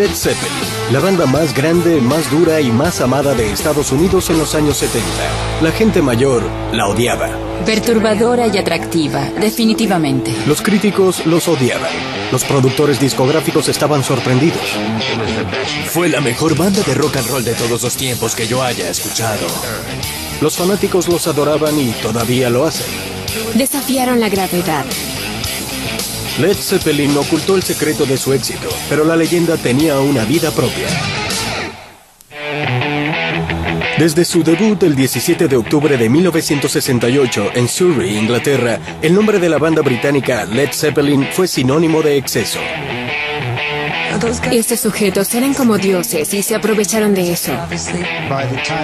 Led Zeppelin, la banda más grande, más dura y más amada de Estados Unidos en los años 70. La gente mayor la odiaba. Perturbadora y atractiva, definitivamente. Los críticos los odiaban. Los productores discográficos estaban sorprendidos. Fue la mejor banda de rock and roll de todos los tiempos que yo haya escuchado. Los fanáticos los adoraban y todavía lo hacen. Desafiaron la gravedad. Led Zeppelin ocultó el secreto de su éxito, pero la leyenda tenía una vida propia. Desde su debut el 17 de octubre de 1968 en Surrey, Inglaterra, el nombre de la banda británica Led Zeppelin fue sinónimo de exceso. Estos sujetos eran como dioses y se aprovecharon de eso.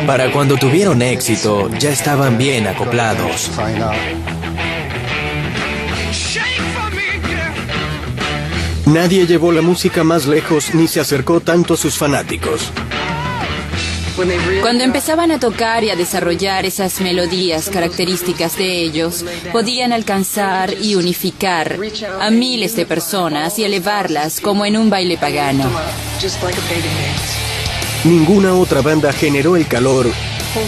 Para cuando tuvieron éxito, ya estaban bien acoplados. Nadie llevó la música más lejos ni se acercó tanto a sus fanáticos. Cuando empezaban a tocar y a desarrollar esas melodías características de ellos, podían alcanzar y unificar a miles de personas y elevarlas como en un baile pagano. Ninguna otra banda generó el calor.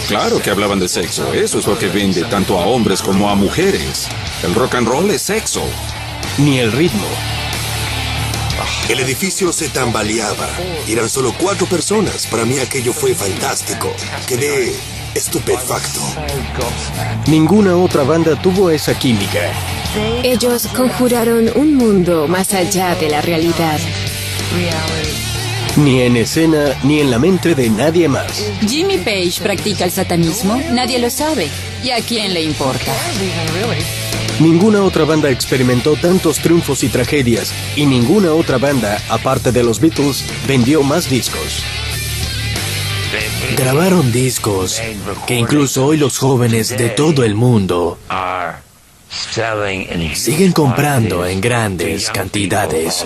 Claro que hablaban de sexo. Eso es lo que vende tanto a hombres como a mujeres. El rock and roll es sexo. Ni el ritmo. El edificio se tambaleaba. Eran solo 4 personas. Para mí aquello fue fantástico. Quedé estupefacto. Ninguna otra banda tuvo esa química. Ellos conjuraron un mundo más allá de la realidad. Ni en escena, ni en la mente de nadie más. Jimmy Page practica el satanismo, nadie lo sabe. ¿Y a quién le importa? Ninguna otra banda experimentó tantos triunfos y tragedias, y ninguna otra banda, aparte de los Beatles, vendió más discos. Grabaron discos que incluso hoy los jóvenes de todo el mundo siguen comprando en grandes cantidades.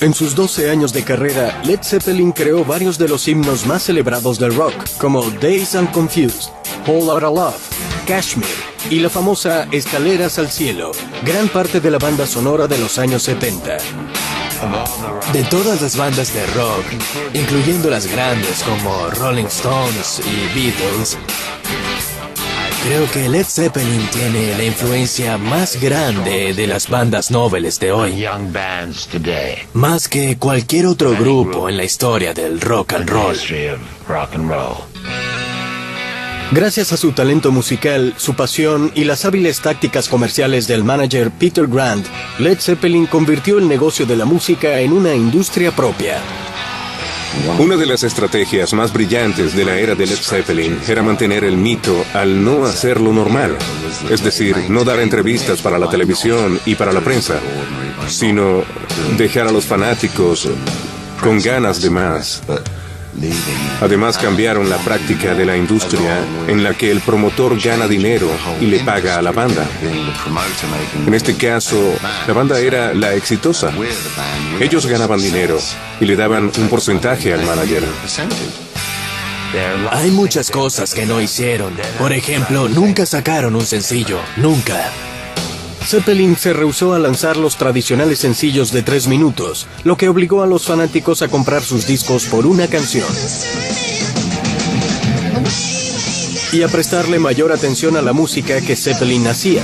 En sus 12 años de carrera, Led Zeppelin creó varios de los himnos más celebrados del rock, como Dazed and Confused, Whole Lotta Love, Kashmir y la famosa Escaleras al Cielo, gran parte de la banda sonora de los años 70. De todas las bandas de rock, incluyendo las grandes como Rolling Stones y Beatles, creo que Led Zeppelin tiene la influencia más grande de las bandas nobles de hoy, más que cualquier otro grupo en la historia del rock and roll. Gracias a su talento musical, su pasión y las hábiles tácticas comerciales del manager Peter Grant, Led Zeppelin convirtió el negocio de la música en una industria propia. Una de las estrategias más brillantes de la era de Led Zeppelin era mantener el mito al no hacer lo normal. Es decir, no dar entrevistas para la televisión y para la prensa, sino dejar a los fanáticos con ganas de más. Además, cambiaron la práctica de la industria en la que el promotor gana dinero y le paga a la banda. En este caso, la banda era la exitosa. Ellos ganaban dinero y le daban un porcentaje al manager. Hay muchas cosas que no hicieron. Por ejemplo, nunca sacaron un sencillo. Nunca. Zeppelin se rehusó a lanzar los tradicionales sencillos de 3 minutos, lo que obligó a los fanáticos a comprar sus discos por una canción. Y a prestarle mayor atención a la música que Zeppelin hacía.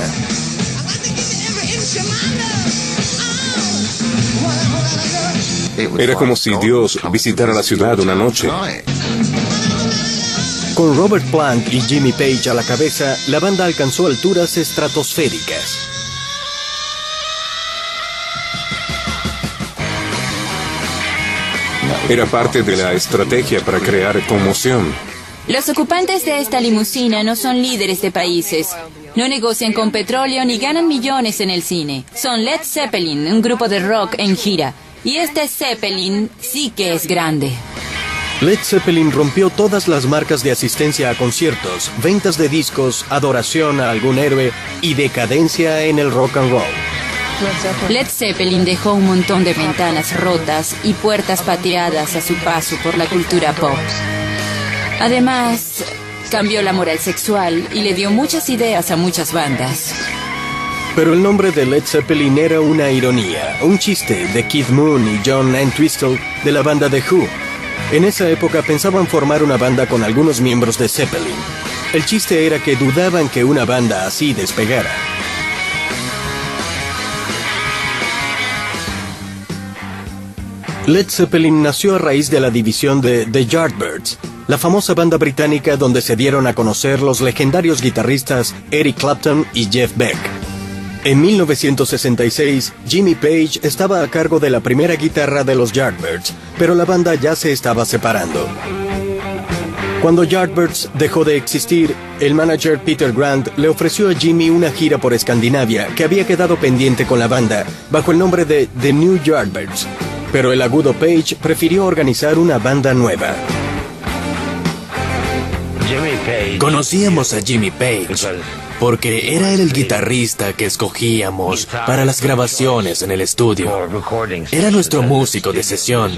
Era como si Dios visitara la ciudad una noche. Con Robert Plant y Jimmy Page a la cabeza, la banda alcanzó alturas estratosféricas. Era parte de la estrategia para crear conmoción. Los ocupantes de esta limusina no son líderes de países. No negocian con petróleo ni ganan millones en el cine. Son Led Zeppelin, un grupo de rock en gira. Y este Zeppelin sí que es grande. Led Zeppelin rompió todas las marcas de asistencia a conciertos, ventas de discos, adoración a algún héroe y decadencia en el rock and roll. Led Zeppelin dejó un montón de ventanas rotas y puertas pateadas a su paso por la cultura pop. Además, cambió la moral sexual y le dio muchas ideas a muchas bandas. Pero el nombre de Led Zeppelin era una ironía, un chiste de Keith Moon y John Entwistle de la banda The Who. En esa época pensaban formar una banda con algunos miembros de Zeppelin. El chiste era que dudaban que una banda así despegara. Led Zeppelin nació a raíz de la división de The Yardbirds, la famosa banda británica donde se dieron a conocer los legendarios guitarristas Eric Clapton y Jeff Beck. En 1966, Jimmy Page estaba a cargo de la primera guitarra de los Yardbirds, pero la banda ya se estaba separando. Cuando Yardbirds dejó de existir, el manager Peter Grant le ofreció a Jimmy una gira por Escandinavia que había quedado pendiente con la banda bajo el nombre de The New Yardbirds, pero el agudo Page prefirió organizar una banda nueva. Conocíamos a Jimmy Page porque era él el guitarrista que escogíamos para las grabaciones en el estudio. Era nuestro músico de sesión.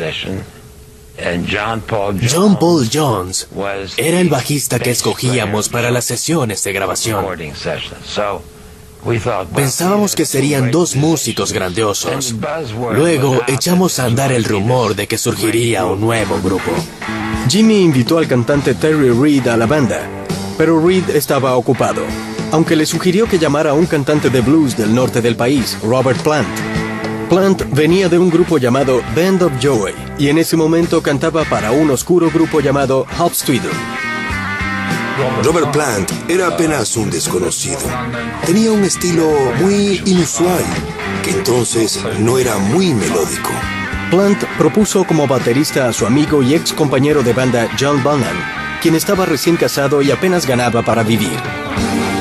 John Paul Jones era el bajista que escogíamos para las sesiones de grabación. Pensábamos que serían dos músicos grandiosos. Luego echamos a andar el rumor de que surgiría un nuevo grupo. Jimmy invitó al cantante Terry Reid a la banda, pero Reid estaba ocupado, aunque le sugirió que llamara a un cantante de blues del norte del país, Robert Plant. Plant venía de un grupo llamado Band of Joy y en ese momento cantaba para un oscuro grupo llamado Hofstadter. Robert Plant era apenas un desconocido. Tenía un estilo muy inusual, que entonces no era muy melódico. Plant propuso como baterista a su amigo y ex compañero de banda John Bonham, quien estaba recién casado y apenas ganaba para vivir.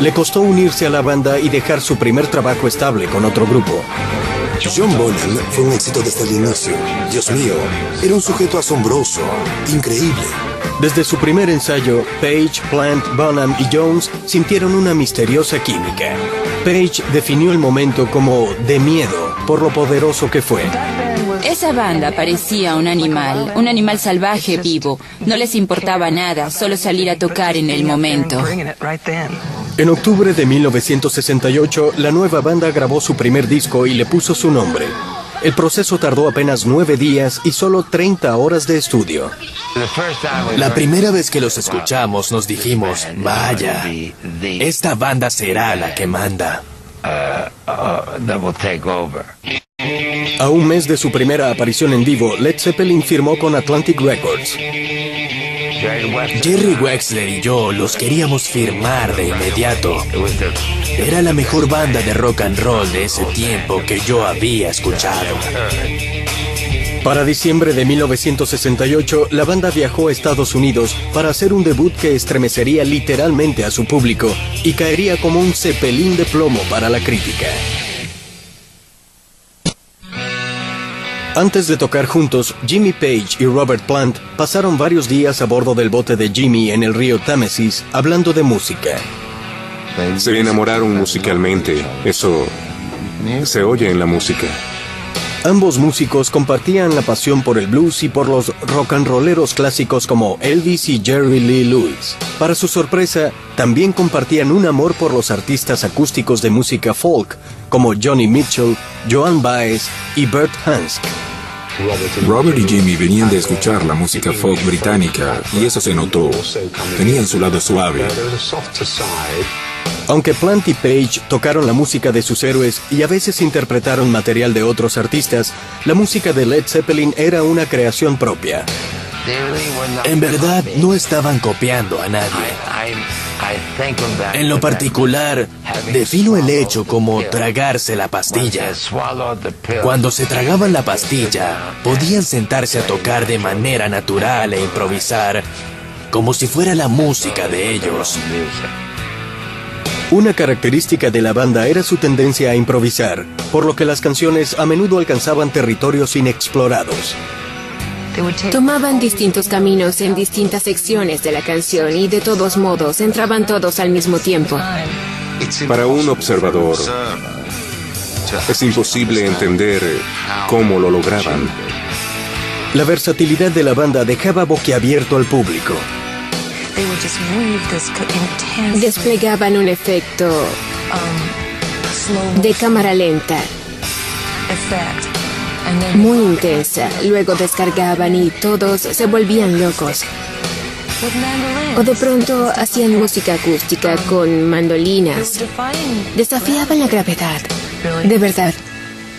Le costó unirse a la banda y dejar su primer trabajo estable con otro grupo. John Bonham fue un éxito desde el inicio. Dios mío, era un sujeto asombroso, increíble. Desde su primer ensayo, Page, Plant, Bonham y Jones sintieron una misteriosa química. Page definió el momento como de miedo por lo poderoso que fue. Esa banda parecía un animal salvaje vivo. No les importaba nada, solo salir a tocar en el momento. En octubre de 1968, la nueva banda grabó su primer disco y le puso su nombre. El proceso tardó apenas 9 días y solo 30 horas de estudio. La primera vez que los escuchamos nos dijimos, vaya, esta banda será la que manda. A un mes de su primera aparición en vivo, Led Zeppelin firmó con Atlantic Records. Jerry Wexler y yo los queríamos firmar de inmediato. Era la mejor banda de rock and roll de ese tiempo que yo había escuchado. Para diciembre de 1968, la banda viajó a Estados Unidos para hacer un debut que estremecería literalmente a su público y caería como un cepelín de plomo para la crítica. Antes de tocar juntos, Jimmy Page y Robert Plant pasaron varios días a bordo del bote de Jimmy en el río Támesis hablando de música. Se enamoraron musicalmente. Eso se oye en la música. Ambos músicos compartían la pasión por el blues y por los rock and rolleros clásicos como Elvis y Jerry Lee Lewis. Para su sorpresa, también compartían un amor por los artistas acústicos de música folk como Johnny Mitchell, Joan Baez y Bert Hansk. Robert y Jimmy venían de escuchar la música folk británica y eso se notó. Tenían su lado suave. Aunque Plant y Page tocaron la música de sus héroes y a veces interpretaron material de otros artistas, la música de Led Zeppelin era una creación propia. En verdad, no estaban copiando a nadie. En lo particular, defino el hecho como tragarse la pastilla. Cuando se tragaban la pastilla, podían sentarse a tocar de manera natural e improvisar, como si fuera la música de ellos. Una característica de la banda era su tendencia a improvisar, por lo que las canciones a menudo alcanzaban territorios inexplorados. Tomaban distintos caminos en distintas secciones de la canción y de todos modos entraban todos al mismo tiempo. Para un observador, es imposible entender cómo lo lograban. La versatilidad de la banda dejaba boquiabierto al público. Desplegaban un efecto de cámara lenta, muy intensa. Luego descargaban y todos se volvían locos. O de pronto hacían música acústica con mandolinas. Desafiaban la gravedad. De verdad.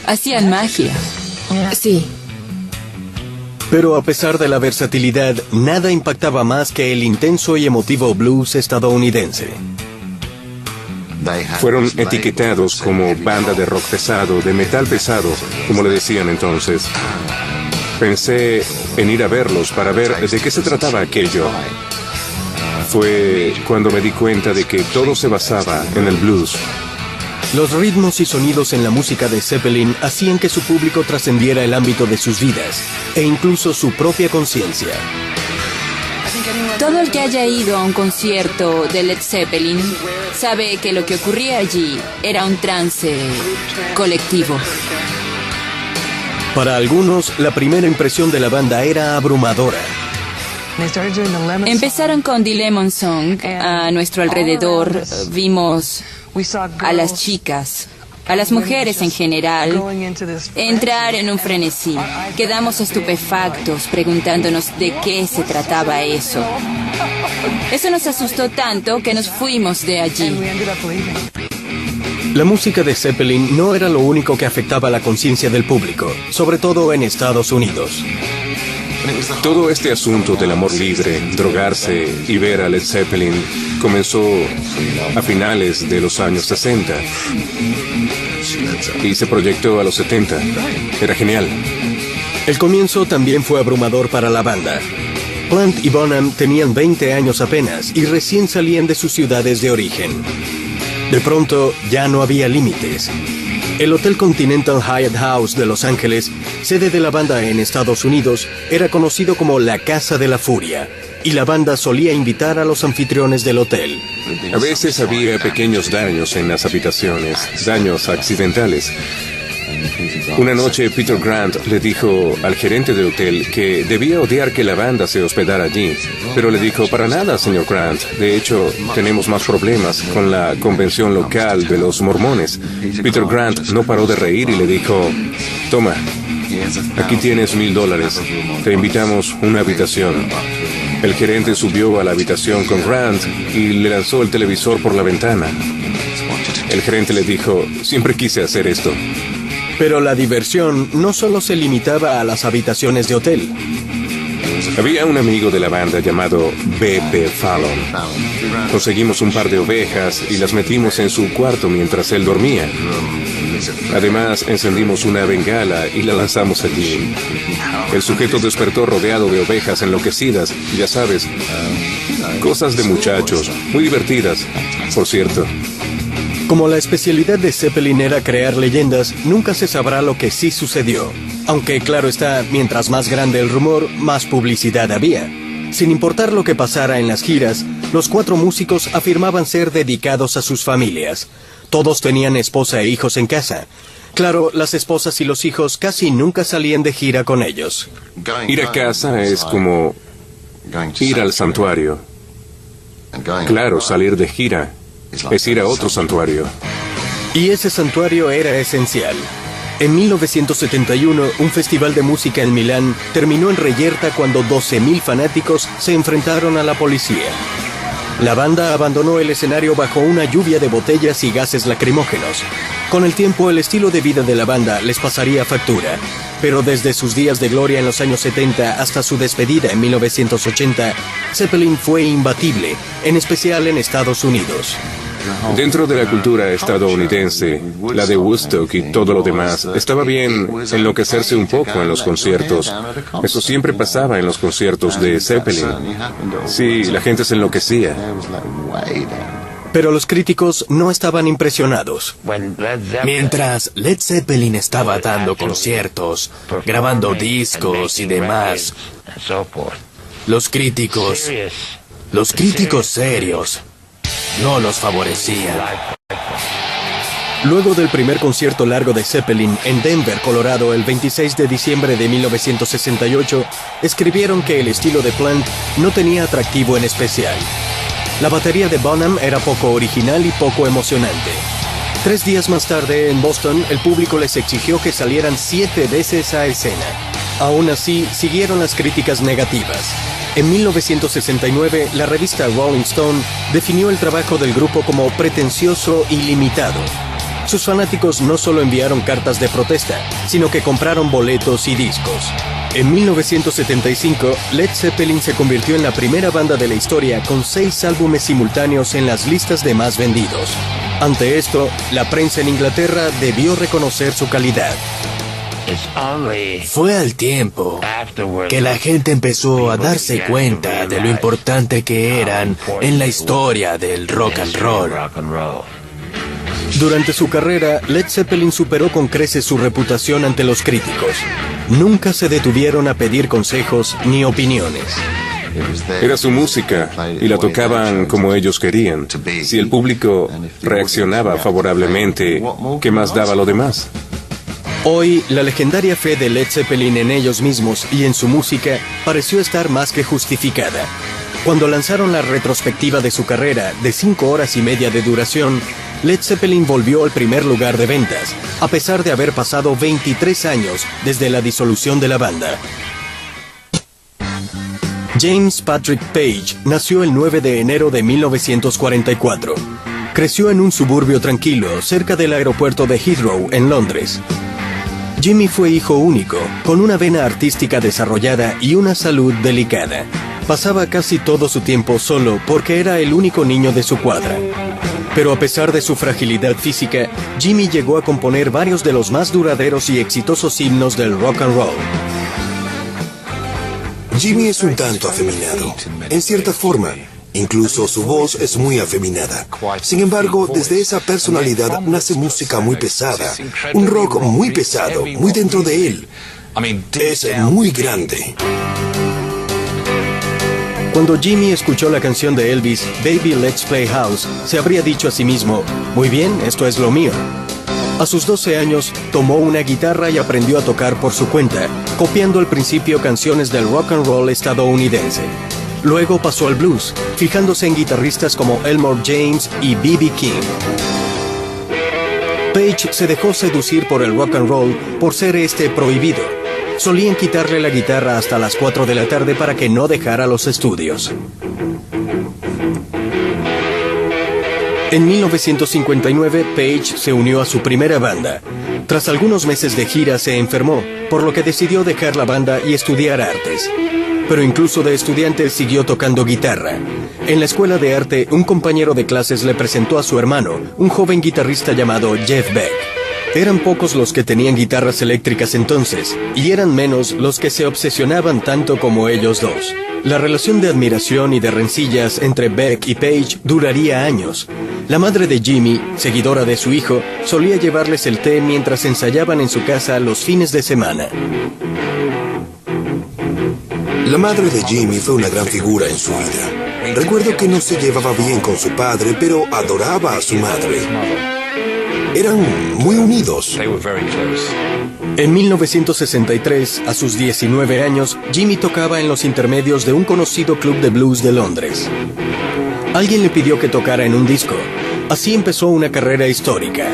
Hacían magia. Sí. Pero a pesar de la versatilidad, nada impactaba más que el intenso y emotivo blues estadounidense. Fueron etiquetados como banda de rock pesado, de metal pesado, como le decían entonces. Pensé en ir a verlos para ver de qué se trataba aquello. Fue cuando me di cuenta de que todo se basaba en el blues. Los ritmos y sonidos en la música de Zeppelin hacían que su público trascendiera el ámbito de sus vidas, e incluso su propia conciencia. Todo el que haya ido a un concierto de Led Zeppelin sabe que lo que ocurría allí era un trance colectivo. Para algunos, la primera impresión de la banda era abrumadora. Empezaron con The Lemon Song. A nuestro alrededor vimos a las chicas, a las mujeres en general, entrar en un frenesí. Quedamos estupefactos preguntándonos de qué se trataba eso. Eso nos asustó tanto que nos fuimos de allí. La música de Zeppelin no era lo único que afectaba la conciencia del público, sobre todo en Estados Unidos. Todo este asunto del amor libre, drogarse y ver a Led Zeppelin comenzó a finales de los años 60 y se proyectó a los 70. Era genial. El comienzo también fue abrumador para la banda. Plant y Bonham tenían 20 años apenas y recién salían de sus ciudades de origen. De pronto, ya no había límites. El Hotel Continental Hyatt House de Los Ángeles, sede de la banda en Estados Unidos, era conocido como la Casa de la Furia, y la banda solía invitar a los anfitriones del hotel. A veces había pequeños daños en las habitaciones, daños accidentales. Una noche Peter Grant le dijo al gerente del hotel que debía odiar que la banda se hospedara allí, pero le dijo: para nada, señor Grant. De hecho, tenemos más problemas con la convención local de los mormones. Peter Grant no paró de reír y le dijo: toma, aquí tienes $1,000. Te invitamos una habitación. El gerente subió a la habitación con Grant y le lanzó el televisor por la ventana. El gerente le dijo: siempre quise hacer esto. Pero la diversión no solo se limitaba a las habitaciones de hotel. Había un amigo de la banda llamado B.B. Fallon. Conseguimos un par de ovejas y las metimos en su cuarto mientras él dormía. Además, encendimos una bengala y la lanzamos allí. El sujeto despertó rodeado de ovejas enloquecidas, ya sabes, cosas de muchachos, muy divertidas, por cierto. Como la especialidad de Zeppelin era crear leyendas, nunca se sabrá lo que sí sucedió. Aunque, claro está, mientras más grande el rumor, más publicidad había. Sin importar lo que pasara en las giras, los 4 músicos afirmaban ser dedicados a sus familias. Todos tenían esposa e hijos en casa. Claro, las esposas y los hijos casi nunca salían de gira con ellos. Ir a casa es como ir al santuario. Claro, salir de gira es ir a otro santuario. Y ese santuario era esencial. En 1971, un festival de música en Milán terminó en reyerta cuando 12.000 fanáticos se enfrentaron a la policía. La banda abandonó el escenario bajo una lluvia de botellas y gases lacrimógenos. Con el tiempo, el estilo de vida de la banda les pasaría factura. Pero desde sus días de gloria en los años 70 hasta su despedida en 1980, Zeppelin fue imbatible, en especial en Estados Unidos. Dentro de la cultura estadounidense, la de Woodstock y todo lo demás, estaba bien enloquecerse un poco en los conciertos. Eso siempre pasaba en los conciertos de Zeppelin. Sí, la gente se enloquecía. Pero los críticos no estaban impresionados. Mientras Led Zeppelin estaba dando conciertos, grabando discos y demás, los críticos serios no los favorecían. Luego del primer concierto largo de Zeppelin en Denver, Colorado, el 26 de diciembre de 1968, escribieron que el estilo de Plant no tenía atractivo en especial. La batería de Bonham era poco original y poco emocionante. 3 días más tarde, en Boston, el público les exigió que salieran 7 veces a escena. Aún así, siguieron las críticas negativas. En 1969, la revista Rolling Stone definió el trabajo del grupo como pretencioso y limitado. Sus fanáticos no solo enviaron cartas de protesta, sino que compraron boletos y discos. En 1975, Led Zeppelin se convirtió en la primera banda de la historia con 6 álbumes simultáneos en las listas de más vendidos. Ante esto, la prensa en Inglaterra debió reconocer su calidad. Fue al tiempo que la gente empezó a darse cuenta de lo importante que eran en la historia del rock and roll. Durante su carrera, Led Zeppelin superó con creces su reputación ante los críticos. Nunca se detuvieron a pedir consejos ni opiniones. Era su música y la tocaban como ellos querían. Si el público reaccionaba favorablemente, ¿qué más daba lo demás? Hoy, la legendaria fe de Led Zeppelin en ellos mismos y en su música pareció estar más que justificada. Cuando lanzaron la retrospectiva de su carrera, de 5 horas y media de duración, Led Zeppelin volvió al primer lugar de ventas, a pesar de haber pasado 23 años desde la disolución de la banda. James Patrick Page nació el 9 de enero de 1944. Creció en un suburbio tranquilo, cerca del aeropuerto de Heathrow, en Londres. Jimmy fue hijo único, con una vena artística desarrollada y una salud delicada. Pasaba casi todo su tiempo solo porque era el único niño de su cuadra. Pero a pesar de su fragilidad física, Jimmy llegó a componer varios de los más duraderos y exitosos himnos del rock and roll. Jimmy es un tanto afeminado, en cierta forma. Incluso su voz es muy afeminada. Sin embargo, desde esa personalidad nace música muy pesada, un rock muy pesado, muy dentro de él. Es muy grande. Cuando Jimmy escuchó la canción de Elvis, Baby Let's Play House, se habría dicho a sí mismo, muy bien, esto es lo mío. A sus 12 años, tomó una guitarra y aprendió a tocar por su cuenta, copiando al principio canciones del rock and roll estadounidense. Luego pasó al blues, fijándose en guitarristas como Elmore James y B.B. King. Page se dejó seducir por el rock and roll por ser prohibido. Solían quitarle la guitarra hasta las 4 de la tarde para que no dejara los estudios. En 1959, Page se unió a su primera banda. Tras algunos meses de gira se enfermó, por lo que decidió dejar la banda y estudiar artes. Pero incluso de estudiante siguió tocando guitarra. En la escuela de arte, un compañero de clases le presentó a su hermano, un joven guitarrista llamado Jeff Beck. Eran pocos los que tenían guitarras eléctricas entonces, y eran menos los que se obsesionaban tanto como ellos dos. La relación de admiración y de rencillas entre Beck y Page duraría años. La madre de Jimmy, seguidora de su hijo, solía llevarles el té mientras ensayaban en su casa los fines de semana. La madre de Jimmy fue una gran figura en su vida. Recuerdo que no se llevaba bien con su padre, pero adoraba a su madre. Eran muy unidos. En 1963, a sus 19 años, Jimmy tocaba en los intermedios de un conocido club de blues de Londres. Alguien le pidió que tocara en un disco. Así empezó una carrera histórica.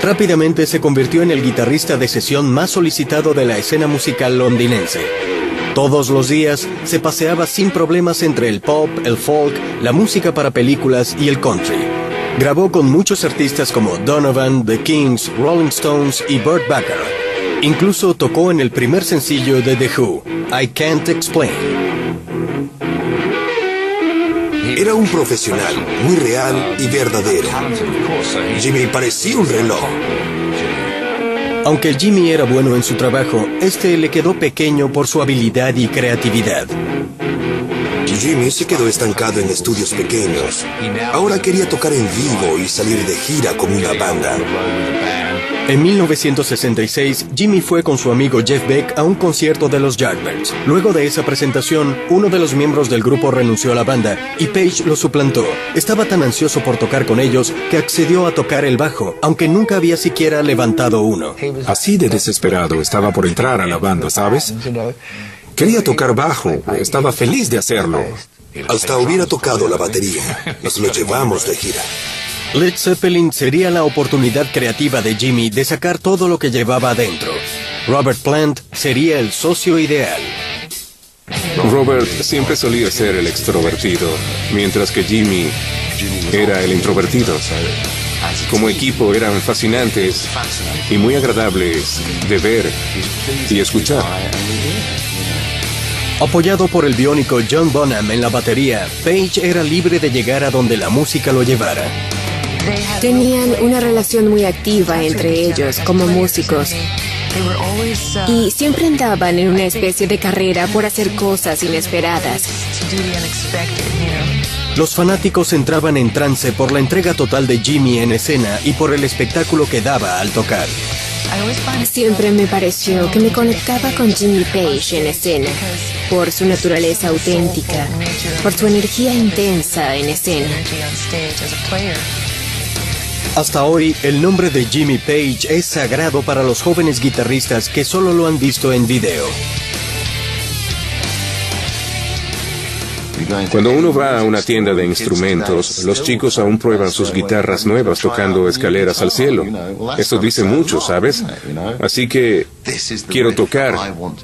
Rápidamente se convirtió en el guitarrista de sesión más solicitado de la escena musical londinense. Todos los días se paseaba sin problemas entre el pop, el folk, la música para películas y el country. Grabó con muchos artistas como Donovan, The Kings, Rolling Stones y Burt Bacharach. Incluso tocó en el primer sencillo de The Who, I Can't Explain. Era un profesional, muy real y verdadero. Jimmy parecía un reloj. Aunque Jimmy era bueno en su trabajo, le quedó pequeño por su habilidad y creatividad. Jimmy se quedó estancado en estudios pequeños. Ahora quería tocar en vivo y salir de gira con una banda. En 1966, Jimmy fue con su amigo Jeff Beck a un concierto de los Yardbirds. Luego de esa presentación, uno de los miembros del grupo renunció a la banda y Page lo suplantó. Estaba tan ansioso por tocar con ellos que accedió a tocar el bajo, aunque nunca había siquiera levantado uno. Así de desesperado estaba por entrar a la banda, ¿sabes? Quería tocar bajo, estaba feliz de hacerlo. Hasta hubiera tocado la batería. Nos lo llevamos de gira. Led Zeppelin sería la oportunidad creativa de Jimmy de sacar todo lo que llevaba adentro. Robert Plant sería el socio ideal. Robert siempre solía ser el extrovertido, mientras que Jimmy era el introvertido. Como equipo eran fascinantes y muy agradables de ver y escuchar. Apoyado por el biónico John Bonham en la batería, Page era libre de llegar a donde la música lo llevara. Tenían una relación muy activa entre ellos como músicos y siempre andaban en una especie de carrera por hacer cosas inesperadas. Los fanáticos entraban en trance por la entrega total de Jimmy en escena y por el espectáculo que daba al tocar. Siempre me pareció que me conectaba con Jimmy Page en escena, por su naturaleza auténtica, por su energía intensa en escena. Hasta hoy, el nombre de Jimmy Page es sagrado para los jóvenes guitarristas que solo lo han visto en video. Cuando uno va a una tienda de instrumentos, los chicos aún prueban sus guitarras nuevas tocando Escaleras al Cielo. Esto dice mucho, ¿sabes? Así que quiero tocar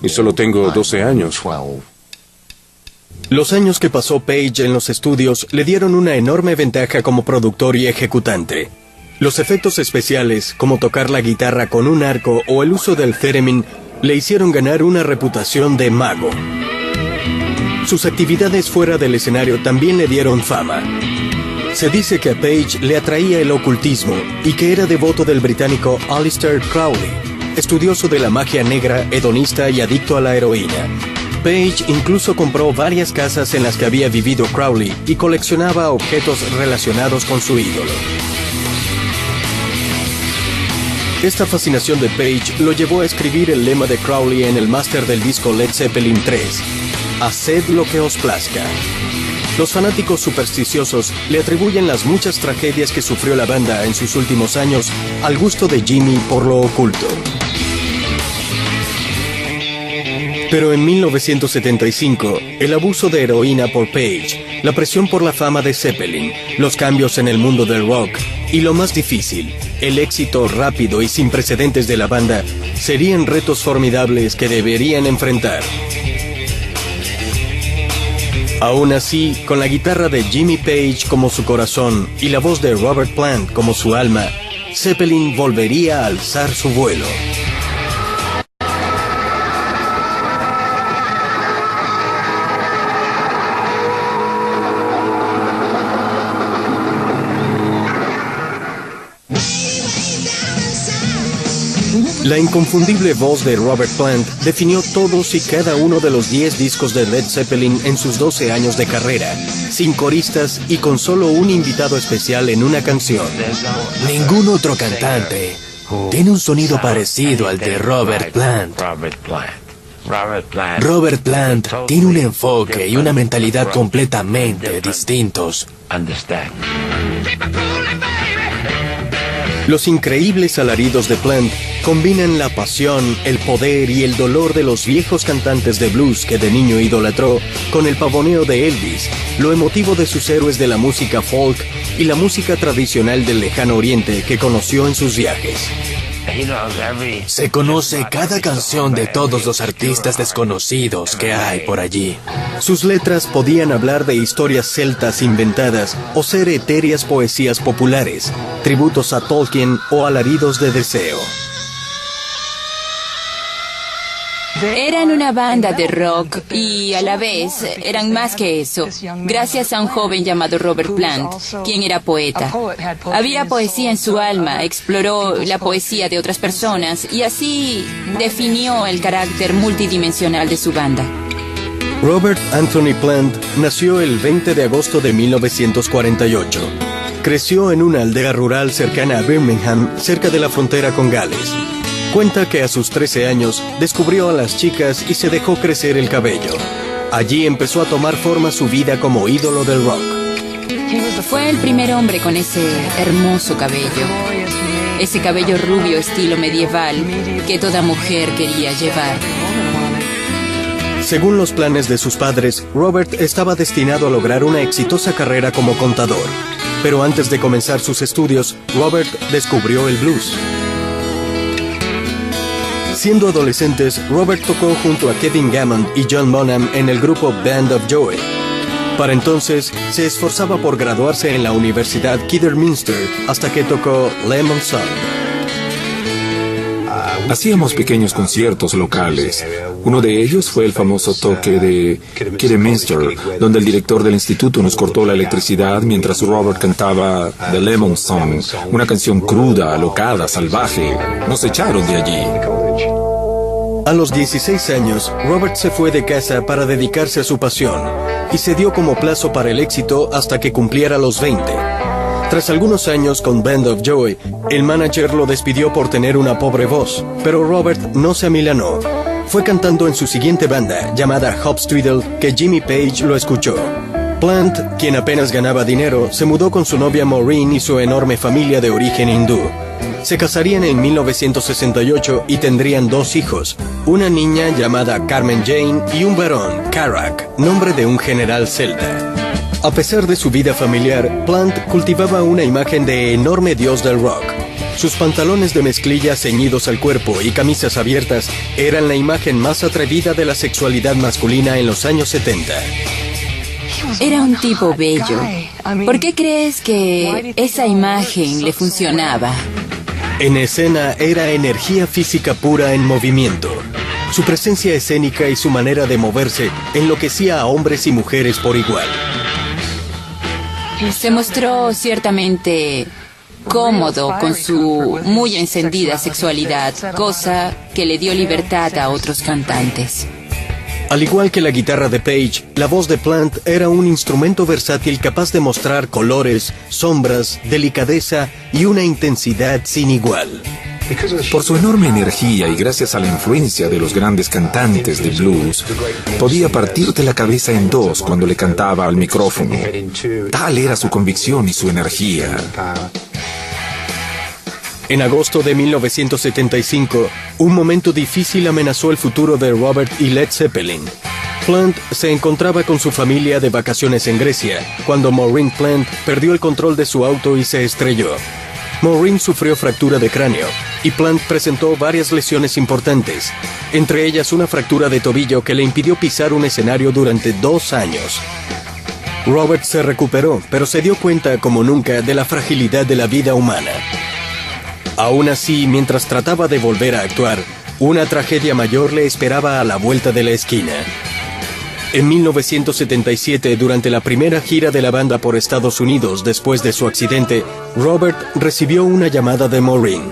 y solo tengo 12 años. Los años que pasó Page en los estudios le dieron una enorme ventaja como productor y ejecutante. Los efectos especiales, como tocar la guitarra con un arco o el uso del theremin, le hicieron ganar una reputación de mago. Sus actividades fuera del escenario también le dieron fama. Se dice que a Page le atraía el ocultismo y que era devoto del británico Aleister Crowley, estudioso de la magia negra, hedonista y adicto a la heroína. Page incluso compró varias casas en las que había vivido Crowley y coleccionaba objetos relacionados con su ídolo. Esta fascinación de Page lo llevó a escribir el lema de Crowley en el máster del disco Led Zeppelin III: Haced lo que os plazca. Los fanáticos supersticiosos le atribuyen las muchas tragedias que sufrió la banda en sus últimos años al gusto de Jimmy por lo oculto. Pero en 1975, el abuso de heroína por Page, la presión por la fama de Zeppelin, los cambios en el mundo del rock y lo más difícil, el éxito rápido y sin precedentes de la banda, serían retos formidables que deberían enfrentar. Aún así, con la guitarra de Jimmy Page como su corazón y la voz de Robert Plant como su alma, Zeppelin volvería a alzar su vuelo. La inconfundible voz de Robert Plant definió todos y cada uno de los 10 discos de Led Zeppelin en sus 12 años de carrera, sin coristas y con solo un invitado especial en una canción. Ningún otro cantante tiene un sonido parecido al de Robert Plant. Robert Plant tiene un enfoque y una mentalidad completamente distintos. Los increíbles alaridos de Plant combinan la pasión, el poder y el dolor de los viejos cantantes de blues que de niño idolatró con el pavoneo de Elvis, lo emotivo de sus héroes de la música folk y la música tradicional del lejano oriente que conoció en sus viajes. Se conoce cada canción de todos los artistas desconocidos que hay por allí. Sus letras podían hablar de historias celtas inventadas o ser etéreas poesías populares, tributos a Tolkien o alaridos de deseo. Eran una banda de rock y a la vez eran más que eso, gracias a un joven llamado Robert Plant, quien era poeta. Había poesía en su alma, exploró la poesía de otras personas y así definió el carácter multidimensional de su banda. Robert Anthony Plant nació el 20 de agosto de 1948. Creció en una aldea rural cercana a Birmingham, cerca de la frontera con Gales. Cuenta que a sus 13 años descubrió a las chicas y se dejó crecer el cabello. Allí empezó a tomar forma su vida como ídolo del rock. Fue el primer hombre con ese hermoso cabello. Ese cabello rubio estilo medieval que toda mujer quería llevar. Según los planes de sus padres, Robert estaba destinado a lograr una exitosa carrera como contador. Pero antes de comenzar sus estudios, Robert descubrió el blues. Siendo adolescentes, Robert tocó junto a Kevin Gammond y John Bonham en el grupo Band of Joy. Para entonces, se esforzaba por graduarse en la Universidad Kidderminster hasta que tocó Lemon Song. Hacíamos pequeños conciertos locales. Uno de ellos fue el famoso toque de Kidderminster, donde el director del instituto nos cortó la electricidad mientras Robert cantaba The Lemon Song, una canción cruda, alocada, salvaje. Nos echaron de allí. A los 16 años, Robert se fue de casa para dedicarse a su pasión y se dio como plazo para el éxito hasta que cumpliera los 20. Tras algunos años con Band of Joy, el manager lo despidió por tener una pobre voz, pero Robert no se amilanó. Fue cantando en su siguiente banda, llamada Hopstwiddle, que Jimmy Page lo escuchó. Plant, quien apenas ganaba dinero, se mudó con su novia Maureen y su enorme familia de origen hindú. Se casarían en 1968 y tendrían 2 hijos, una niña llamada Carmen Jane y un varón, Karak, nombre de un general celta. A pesar de su vida familiar, Plant cultivaba una imagen de enorme dios del rock. Sus pantalones de mezclilla ceñidos al cuerpo y camisas abiertas eran la imagen más atrevida de la sexualidad masculina en los años 70. Era un tipo bello. ¿Por qué crees que esa imagen le funcionaba? En escena era energía física pura en movimiento. Su presencia escénica y su manera de moverse enloquecía a hombres y mujeres por igual. Se mostró ciertamente cómodo con su muy encendida sexualidad, cosa que le dio libertad a otros cantantes. Al igual que la guitarra de Page, la voz de Plant era un instrumento versátil capaz de mostrar colores, sombras, delicadeza y una intensidad sin igual. Por su enorme energía y gracias a la influencia de los grandes cantantes de blues, podía partirte la cabeza en dos cuando le cantaba al micrófono. Tal era su convicción y su energía. En agosto de 1975, un momento difícil amenazó el futuro de Robert y Led Zeppelin. Plant se encontraba con su familia de vacaciones en Grecia, cuando Maureen Plant perdió el control de su auto y se estrelló. Maureen sufrió fractura de cráneo, y Plant presentó varias lesiones importantes, entre ellas una fractura de tobillo que le impidió pisar un escenario durante 2 años. Robert se recuperó, pero se dio cuenta como nunca de la fragilidad de la vida humana. Aún así, mientras trataba de volver a actuar, una tragedia mayor le esperaba a la vuelta de la esquina. En 1977, durante la primera gira de la banda por Estados Unidos después de su accidente, Robert recibió una llamada de Maureen.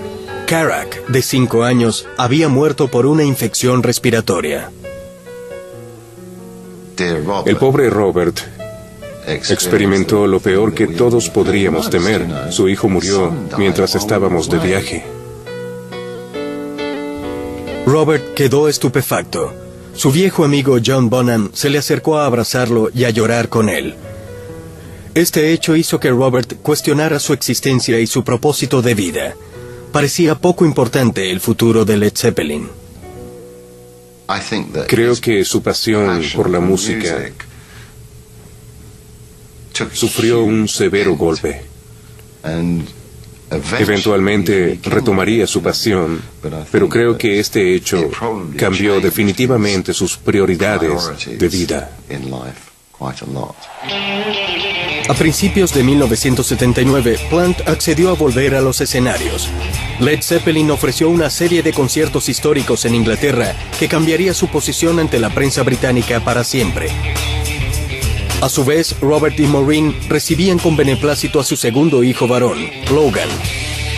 Karak, de 5 años, había muerto por una infección respiratoria. El pobre Robert experimentó lo peor que todos podríamos temer. Su hijo murió mientras estábamos de viaje. Robert quedó estupefacto. Su viejo amigo John Bonham se le acercó a abrazarlo y a llorar con él. Este hecho hizo que Robert cuestionara su existencia y su propósito de vida. Parecía poco importante el futuro de Led Zeppelin. Creo que su pasión por la música sufrió un severo golpe. Eventualmente retomaría su pasión, pero creo que este hecho cambió definitivamente sus prioridades de vida. A principios de 1979, Plant accedió a volver a los escenarios. Led Zeppelin ofreció una serie de conciertos históricos en Inglaterra que cambiaría su posición ante la prensa británica para siempre. A su vez, Robert y Maureen recibían con beneplácito a su segundo hijo varón, Logan.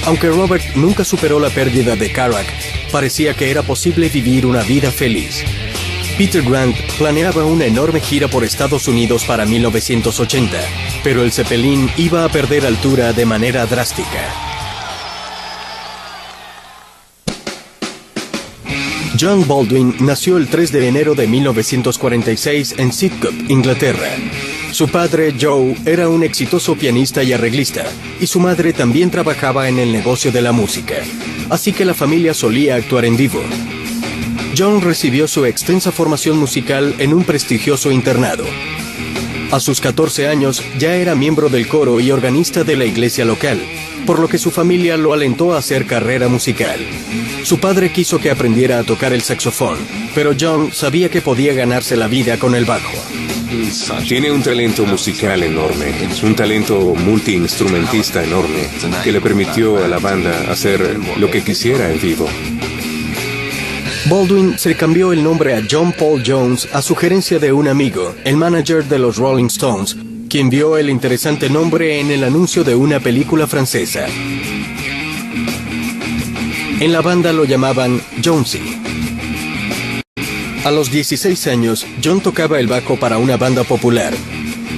Aunque Robert nunca superó la pérdida de Karak, parecía que era posible vivir una vida feliz. Peter Grant planeaba una enorme gira por Estados Unidos para 1980, pero el Zeppelin iba a perder altura de manera drástica. John Baldwin nació el 3 de enero de 1946 en Sidcup, Inglaterra. Su padre, Joe, era un exitoso pianista y arreglista, y su madre también trabajaba en el negocio de la música, así que la familia solía actuar en vivo. John recibió su extensa formación musical en un prestigioso internado. A sus 14 años ya era miembro del coro y organista de la iglesia local, por lo que su familia lo alentó a hacer carrera musical. Su padre quiso que aprendiera a tocar el saxofón, pero John sabía que podía ganarse la vida con el bajo. Tiene un talento musical enorme, un talento multiinstrumentista enorme, que le permitió a la banda hacer lo que quisiera en vivo. Baldwin se cambió el nombre a John Paul Jones a sugerencia de un amigo, el manager de los Rolling Stones, quien vio el interesante nombre en el anuncio de una película francesa. En la banda lo llamaban Jonesy. A los 16 años, John tocaba el bajo para una banda popular.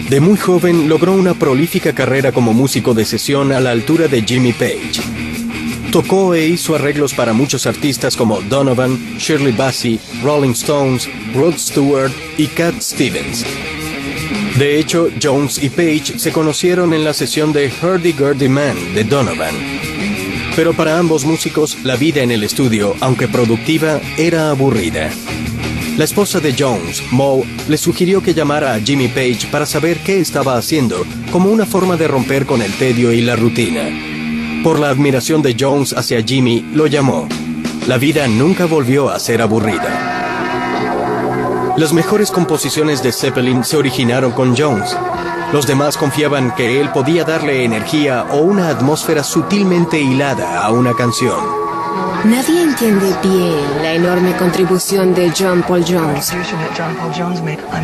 De muy joven logró una prolífica carrera como músico de sesión a la altura de Jimmy Page. Tocó e hizo arreglos para muchos artistas como Donovan, Shirley Bassey, Rolling Stones, Rod Stewart y Cat Stevens. De hecho, Jones y Page se conocieron en la sesión de Hurdy-Gurdy Man de Donovan. Pero para ambos músicos, la vida en el estudio, aunque productiva, era aburrida. La esposa de Jones, Moe, le sugirió que llamara a Jimmy Page para saber qué estaba haciendo, como una forma de romper con el tedio y la rutina. Por la admiración de Jones hacia Jimmy, lo llamó. La vida nunca volvió a ser aburrida. Las mejores composiciones de Zeppelin se originaron con Jones. Los demás confiaban que él podía darle energía o una atmósfera sutilmente hilada a una canción. Nadie entiende bien la enorme contribución de John Paul Jones.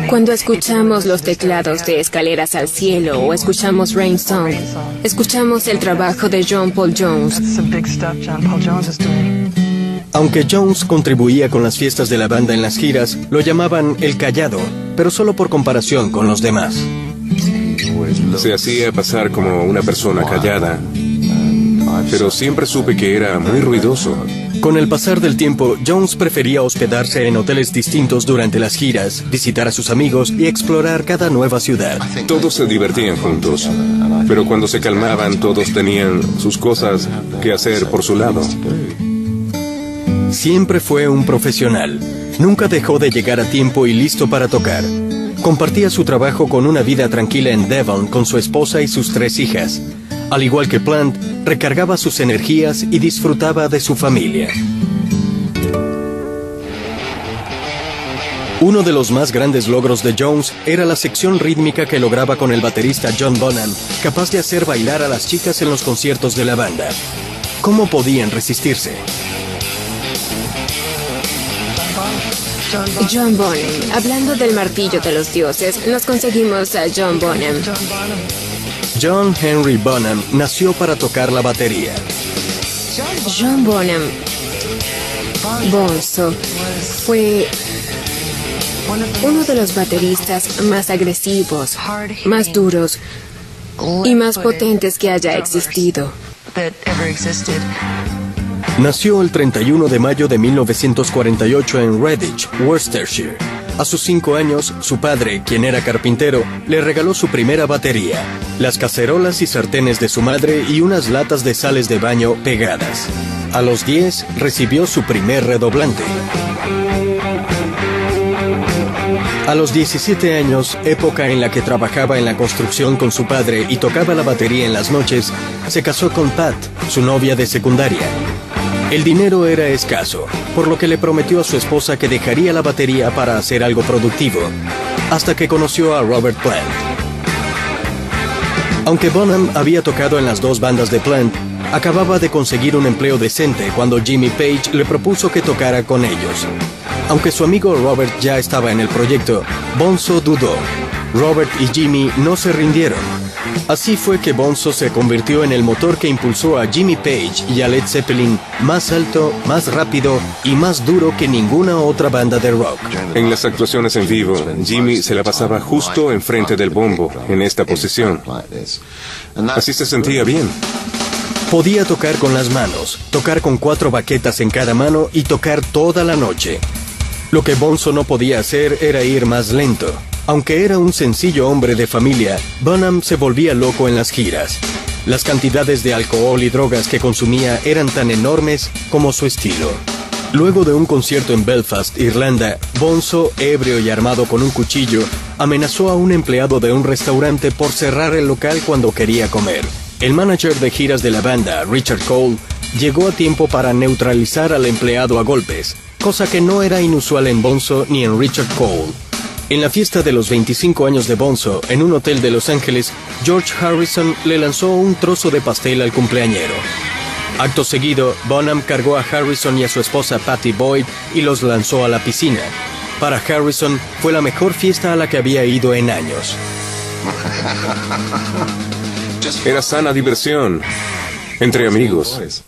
Cuando escuchamos los teclados de Escaleras al Cielo o escuchamos Rain Song, escuchamos el trabajo de John Paul Jones. Aunque Jones contribuía con las fiestas de la banda en las giras, lo llamaban el callado, pero solo por comparación con los demás. Se hacía pasar como una persona callada, pero siempre supe que era muy ruidoso. Con el pasar del tiempo, Jones prefería hospedarse en hoteles distintos durante las giras, visitar a sus amigos y explorar cada nueva ciudad. Todos se divertían juntos, pero cuando se calmaban todos tenían sus cosas que hacer por su lado. Siempre fue un profesional. Nunca dejó de llegar a tiempo y listo para tocar. Compartía su trabajo con una vida tranquila en Devon con su esposa y sus 3 hijas. Al igual que Plant, recargaba sus energías y disfrutaba de su familia. Uno de los más grandes logros de Jones era la sección rítmica que lograba con el baterista John Bonham, capaz de hacer bailar a las chicas en los conciertos de la banda. ¿Cómo podían resistirse? John Bonham. Hablando del martillo de los dioses, nos conseguimos a John Bonham. John Henry Bonham nació para tocar la batería. John Bonham Bonzo fue uno de los bateristas más agresivos, más duros y más potentes que haya existido. Nació el 31 de mayo de 1948 en Redditch, Worcestershire. A sus 5 años, su padre, quien era carpintero, le regaló su primera batería, las cacerolas y sartenes de su madre y unas latas de sales de baño pegadas. A los 10, recibió su primer redoblante. A los 17 años, época en la que trabajaba en la construcción con su padre y tocaba la batería en las noches, se casó con Pat, su novia de secundaria. El dinero era escaso, por lo que le prometió a su esposa que dejaría la batería para hacer algo productivo, hasta que conoció a Robert Plant. Aunque Bonham había tocado en las 2 bandas de Plant, acababa de conseguir un empleo decente cuando Jimmy Page le propuso que tocara con ellos. Aunque su amigo Robert ya estaba en el proyecto, Bonzo dudó. Robert y Jimmy no se rindieron. Así fue que Bonzo se convirtió en el motor que impulsó a Jimmy Page y a Led Zeppelin más alto, más rápido y más duro que ninguna otra banda de rock. En las actuaciones en vivo, Jimmy se la pasaba justo enfrente del bombo, en esta posición. Así se sentía bien. Podía tocar con las manos, tocar con 4 baquetas en cada mano y tocar toda la noche. Lo que Bonzo no podía hacer era ir más lento. Aunque era un sencillo hombre de familia, Bonham se volvía loco en las giras. Las cantidades de alcohol y drogas que consumía eran tan enormes como su estilo. Luego de un concierto en Belfast, Irlanda, Bonzo, ebrio y armado con un cuchillo, amenazó a un empleado de un restaurante por cerrar el local cuando quería comer. El manager de giras de la banda, Richard Cole, llegó a tiempo para neutralizar al empleado a golpes, cosa que no era inusual en Bonzo ni en Richard Cole. En la fiesta de los 25 años de Bonzo, en un hotel de Los Ángeles, George Harrison le lanzó un trozo de pastel al cumpleañero. Acto seguido, Bonham cargó a Harrison y a su esposa Patty Boyd y los lanzó a la piscina. Para Harrison, fue la mejor fiesta a la que había ido en años. Era sana diversión, entre amigos.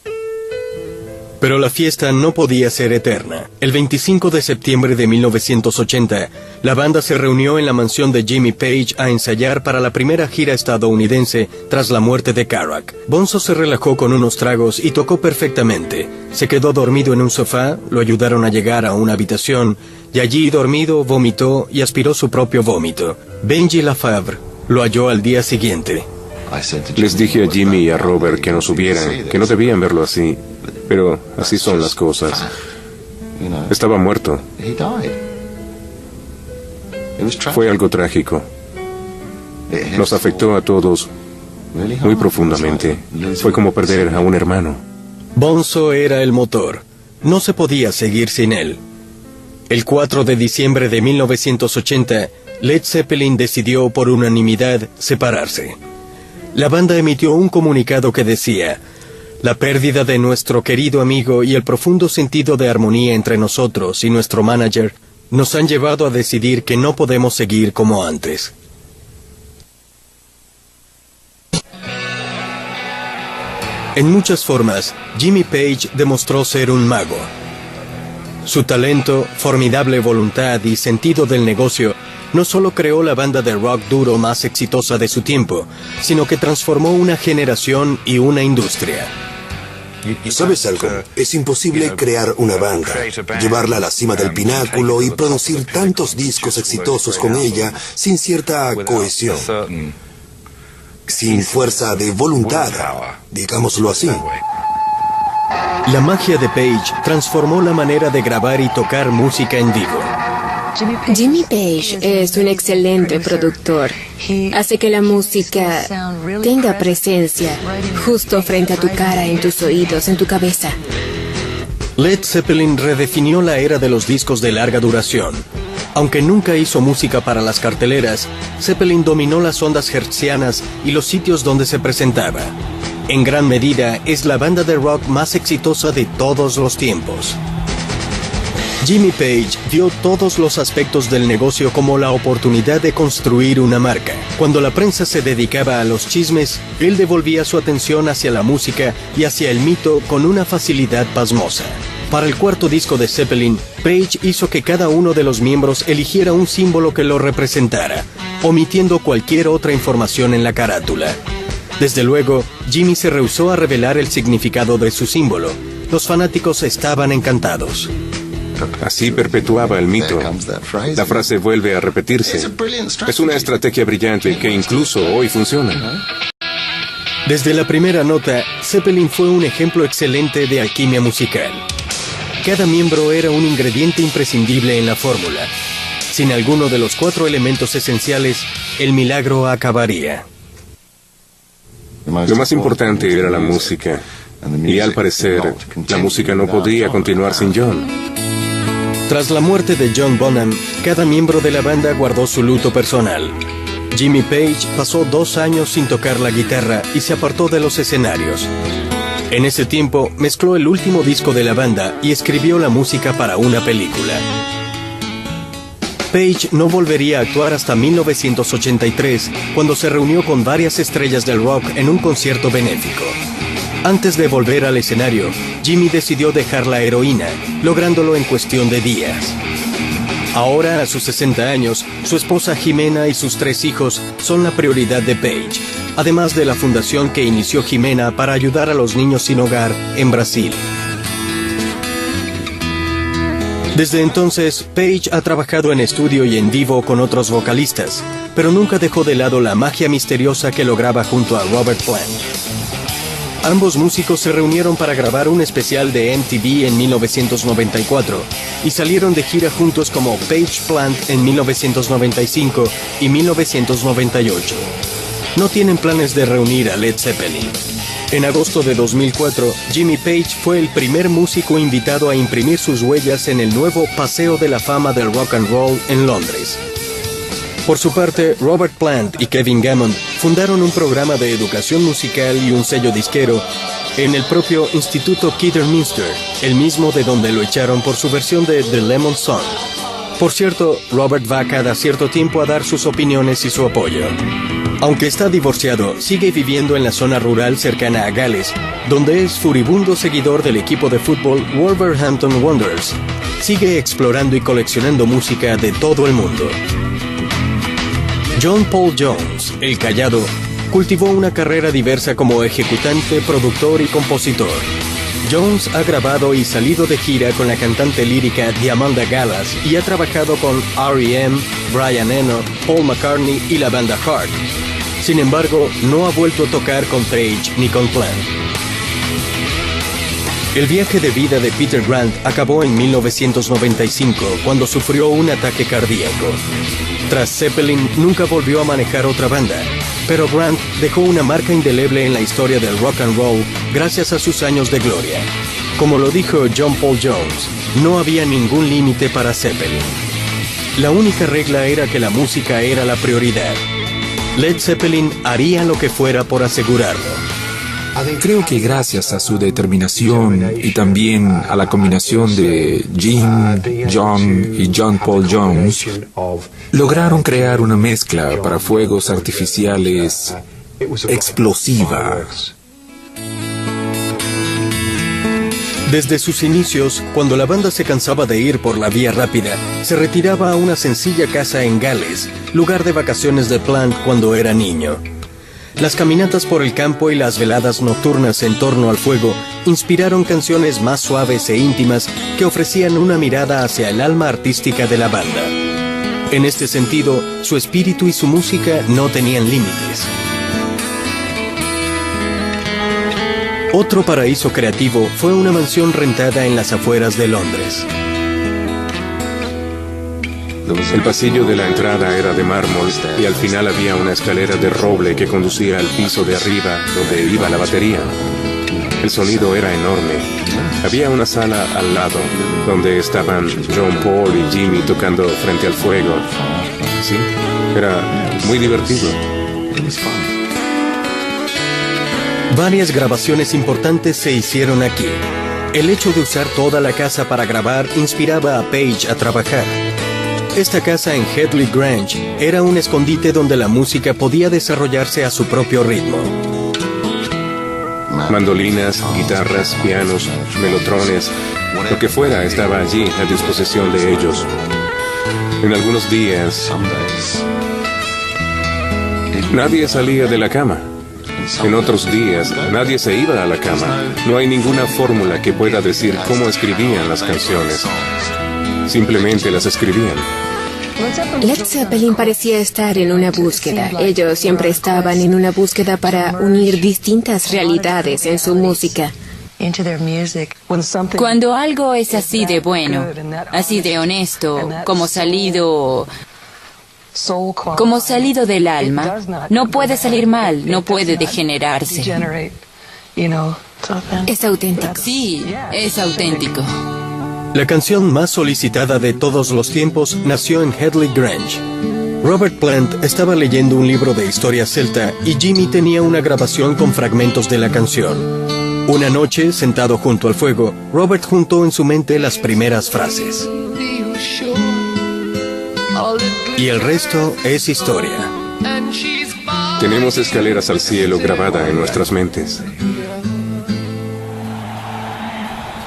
Pero la fiesta no podía ser eterna. El 25 de septiembre de 1980, la banda se reunió en la mansión de Jimmy Page a ensayar para la primera gira estadounidense tras la muerte de Kerouac. Bonzo se relajó con unos tragos y tocó perfectamente. Se quedó dormido en un sofá, lo ayudaron a llegar a una habitación, y allí dormido vomitó y aspiró su propio vómito. Benji Lafavre lo halló al día siguiente. Les dije a Jimmy y a Robert que no subieran, que no debían verlo así, pero así son las cosas. Estaba muerto. Fue algo trágico. Nos afectó a todos muy profundamente. Fue como perder a un hermano. Bonzo era el motor. No se podía seguir sin él. El 4 de diciembre de 1980, Led Zeppelin decidió por unanimidad separarse. La banda emitió un comunicado que decía: la pérdida de nuestro querido amigo y el profundo sentido de armonía entre nosotros y nuestro manager nos han llevado a decidir que no podemos seguir como antes. En muchas formas, Jimmy Page demostró ser un mago. Su talento, formidable voluntad y sentido del negocio no solo creó la banda de rock duro más exitosa de su tiempo, sino que transformó una generación y una industria. ¿Sabes algo? Es imposible crear una banda, llevarla a la cima del pináculo y producir tantos discos exitosos con ella sin cierta cohesión, sin fuerza de voluntad, digámoslo así. La magia de Page transformó la manera de grabar y tocar música en vivo. Jimmy Page es un excelente productor. Hace que la música tenga presencia justo frente a tu cara, en tus oídos, en tu cabeza. Led Zeppelin redefinió la era de los discos de larga duración. Aunque nunca hizo música para las carteleras, Zeppelin dominó las ondas hertzianas y los sitios donde se presentaba. En gran medida, es la banda de rock más exitosa de todos los tiempos. Jimmy Page vio todos los aspectos del negocio como la oportunidad de construir una marca. Cuando la prensa se dedicaba a los chismes, él devolvía su atención hacia la música y hacia el mito con una facilidad pasmosa. Para el cuarto disco de Zeppelin, Page hizo que cada uno de los miembros eligiera un símbolo que lo representara, omitiendo cualquier otra información en la carátula. Desde luego, Jimmy se rehusó a revelar el significado de su símbolo. Los fanáticos estaban encantados. Así perpetuaba el mito. La frase vuelve a repetirse. Es una estrategia brillante que incluso hoy funciona. Desde la primera nota, Zeppelin fue un ejemplo excelente de alquimia musical. Cada miembro era un ingrediente imprescindible en la fórmula. Sin alguno de los 4 elementos esenciales, el milagro acabaría. Lo más importante era la música. Y al parecer, la música no podría continuar sin John. Tras la muerte de John Bonham, cada miembro de la banda guardó su luto personal. Jimmy Page pasó 2 años sin tocar la guitarra y se apartó de los escenarios. En ese tiempo, mezcló el último disco de la banda y escribió la música para una película. Page no volvería a actuar hasta 1983, cuando se reunió con varias estrellas del rock en un concierto benéfico. Antes de volver al escenario, Jimmy decidió dejar la heroína, lográndolo en cuestión de días. Ahora, a sus 60 años, su esposa Jimena y sus 3 hijos son la prioridad de Page, además de la fundación que inició Jimena para ayudar a los niños sin hogar en Brasil. Desde entonces, Page ha trabajado en estudio y en vivo con otros vocalistas, pero nunca dejó de lado la magia misteriosa que lograba junto a Robert Plant. Ambos músicos se reunieron para grabar un especial de MTV en 1994 y salieron de gira juntos como Page Plant en 1995 y 1998. No tienen planes de reunir a Led Zeppelin. En agosto de 2004, Jimmy Page fue el primer músico invitado a imprimir sus huellas en el nuevo Paseo de la Fama del Rock and Roll en Londres. Por su parte, Robert Plant y Kevin Gammon fundaron un programa de educación musical y un sello disquero en el propio Instituto Kidderminster, el mismo de donde lo echaron por su versión de The Lemon Song. Por cierto, Robert va cada cierto tiempo a dar sus opiniones y su apoyo. Aunque está divorciado, sigue viviendo en la zona rural cercana a Gales, donde es furibundo seguidor del equipo de fútbol Wolverhampton Wanderers. Sigue explorando y coleccionando música de todo el mundo. John Paul Jones, el Callado, cultivó una carrera diversa como ejecutante, productor y compositor. Jones ha grabado y salido de gira con la cantante lírica Diamanda Gallas y ha trabajado con R.E.M., Brian Eno, Paul McCartney y la banda Heart. Sin embargo, no ha vuelto a tocar con Page ni con Plant. El viaje de vida de Peter Grant acabó en 1995, cuando sufrió un ataque cardíaco. Tras Zeppelin, nunca volvió a manejar otra banda, pero Grant dejó una marca indeleble en la historia del rock and roll gracias a sus años de gloria. Como lo dijo John Paul Jones, no había ningún límite para Zeppelin. La única regla era que la música era la prioridad. Led Zeppelin haría lo que fuera por asegurarlo. Creo que gracias a su determinación y también a la combinación de Jim, John y John Paul Jones, lograron crear una mezcla para fuegos artificiales explosiva. Desde sus inicios, cuando la banda se cansaba de ir por la vía rápida, se retiraba a una sencilla casa en Gales, lugar de vacaciones de Plant cuando era niño. Las caminatas por el campo y las veladas nocturnas en torno al fuego inspiraron canciones más suaves e íntimas que ofrecían una mirada hacia el alma artística de la banda. En este sentido, su espíritu y su música no tenían límites. Otro paraíso creativo fue una mansión rentada en las afueras de Londres. El pasillo de la entrada era de mármol y al final había una escalera de roble que conducía al piso de arriba donde iba la batería. El sonido era enorme. Había una sala al lado donde estaban John Paul y Jimmy tocando frente al fuego. Sí, era muy divertido. Varias grabaciones importantes se hicieron aquí. El hecho de usar toda la casa para grabar inspiraba a Page a trabajar. Esta casa en Headley Grange era un escondite donde la música podía desarrollarse a su propio ritmo. Mandolinas, guitarras, pianos, melotrones, lo que fuera estaba allí a disposición de ellos. En algunos días, nadie salía de la cama. En otros días, nadie se iba a la cama. No hay ninguna fórmula que pueda decir cómo escribían las canciones. Simplemente las escribían. Led Zeppelin parecía estar en una búsqueda. Ellos siempre estaban en una búsqueda para unir distintas realidades en su música. Cuando algo es así de bueno, así de honesto, como salido del alma, no puede salir mal, no puede degenerarse. Es auténtico. Sí, es auténtico. La canción más solicitada de todos los tiempos nació en Headley Grange. Robert Plant estaba leyendo un libro de historia celta y Jimmy tenía una grabación con fragmentos de la canción. Una noche, sentado junto al fuego, Robert juntó en su mente las primeras frases. Y el resto es historia. Tenemos escaleras al cielo grabada en nuestras mentes.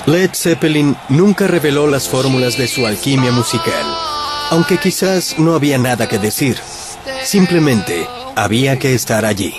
Led Zeppelin nunca reveló las fórmulas de su alquimia musical, aunque quizás no había nada que decir. Simplemente había que estar allí.